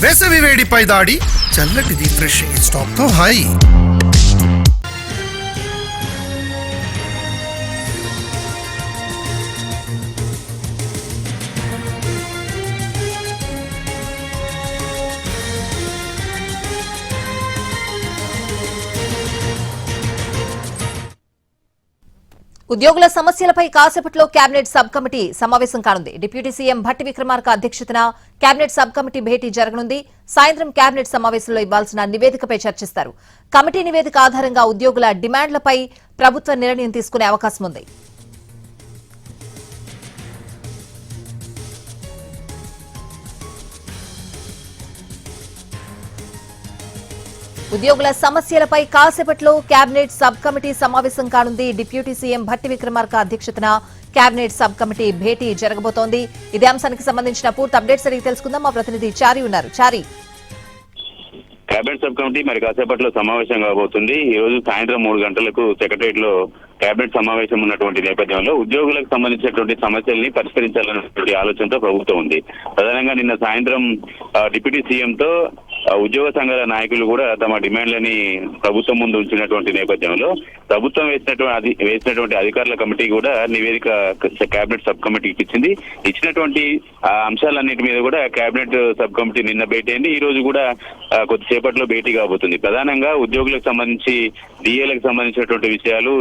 వేసవి వేడిపై దాడి చల్లటి రిఫ్రెషింగ్ స్టాప్ తో హాయి. ఉద్యోగుల సమస్యలపై కాసేపట్లో కేబినెట్ సబ్ కమిటీ సమావేశం కానుంది. డిప్యూటీ సీఎం భట్టి విక్రమార్క అధ్యక్షతన కేబినెట్ సబ్ కమిటీ భేటీ జరగనుంది. సాయంత్రం కేబినెట్ సమావేశంలో ఇవ్వాల్సిన నివేదికపై చర్చిస్తారు. కమిటీ నివేదిక ఆధారంగా ఉద్యోగుల డిమాండ్లపై ప్రభుత్వం నిర్ణయం తీసుకునే అవకాశం ఉంది. ఉద్యోగుల సమస్యలపై కాసేపట్లో కేబినెట్ సబ్ కమిటీ సమావేశం కానుంది. డిప్యూటీ సీఎం భట్టి విక్రమార్క అధ్యక్షతన కేబినెట్ సబ్ కమిటీ భేటీ జరగబోతోంది. ఇదే అంశానికి సంబంధించిన పూర్తి అప్డేట్స్ అడిగి తెలుసుకుందాం. మా ప్రతినిధి చారి ఉన్నారు. చారి, కేబినెట్ సబ్ కమిటీ మరి కాసేపట్లో సమావేశం కాబోతుంది. ఈ రోజు సాయంత్రం 3 గంటలకు సెక్రటరియట్ లో కేబినెట్ సమావేశం ఉన్నటువంటి నేపథ్యంలో ఉద్యోగులకు సంబంధించినటువంటి సమస్యల్ని పరిష్కరించాలన్నటువంటి ఆలోచనతో ప్రభుత్వం ఉంది. ప్రధానంగా నిన్న సాయంత్రం డిప్యూటీ సీఎంతో ఉద్యోగ సంఘాల నాయకులు కూడా తమ డిమాండ్లని ప్రభుత్వం ముందు ఉంచినటువంటి నేపథ్యంలో ప్రభుత్వం వేసినటువంటి అధికారుల కమిటీ కూడా నివేదిక కేబినెట్ సబ్ కమిటీకి ఇచ్చింది. ఇచ్చినటువంటి అంశాలన్నిటి మీద కూడా కేబినెట్ సబ్ కమిటీ నిన్న భేటీ అయింది. ఈ రోజు కూడా కొద్దిసేపట్లో భేటీ కాబోతుంది. ప్రధానంగా ఉద్యోగులకు సంబంధించి డిఏలకు సంబంధించినటువంటి విషయాలు,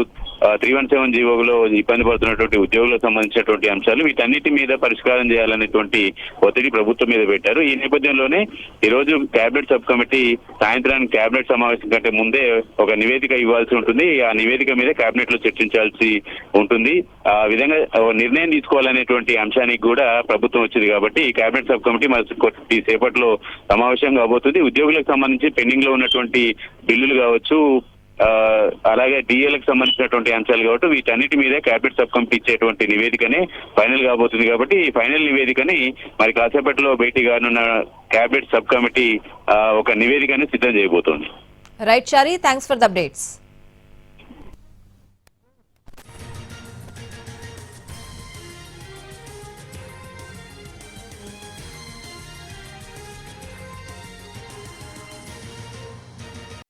317 జీవోలో ఇబ్బంది పడుతున్నటువంటి ఉద్యోగులకు సంబంధించినటువంటి అంశాలు, వీటన్నిటి మీద పరిష్కారం చేయాలనేటువంటి ఒత్తిడి ప్రభుత్వం మీద పెట్టారు. ఈ నేపథ్యంలోనే ఈ రోజు కేబినెట్ సబ్ కమిటీ సాయంత్రానికి కేబినెట్ సమావేశం కంటే ముందే ఒక నివేదిక ఇవ్వాల్సి ఉంటుంది. ఆ నివేదిక మీద కేబినెట్ లో చర్చించాల్సి ఉంటుంది. ఆ విధంగా నిర్ణయం తీసుకోవాలనేటువంటి అంశానికి కూడా ప్రభుత్వం వచ్చింది కాబట్టి ఈ కేబినెట్ సబ్ కమిటీ మరి కొద్ది సేపట్లో సమావేశం కాబోతుంది. ఉద్యోగులకు సంబంధించి పెండింగ్ లో ఉన్నటువంటి బిల్లులు కావచ్చు, అలాగే డిఏలకు సంబంధించినటువంటి అంశాలు కాబట్టి వీటన్నిటి మీద కేబినెట్ సబ్ కమిటీ ఇచ్చేటువంటి నివేదికనే ఫైనల్ కాబోతుంది. కాబట్టి ఈ ఫైనల్ నివేదికని మరి కాసేపట్లో భేటీ కానున్న కేబినెట్ సబ్ కమిటీ ఒక నివేదికని సిద్ధం చేయబోతోంది. Right Chari, thanks for the updates.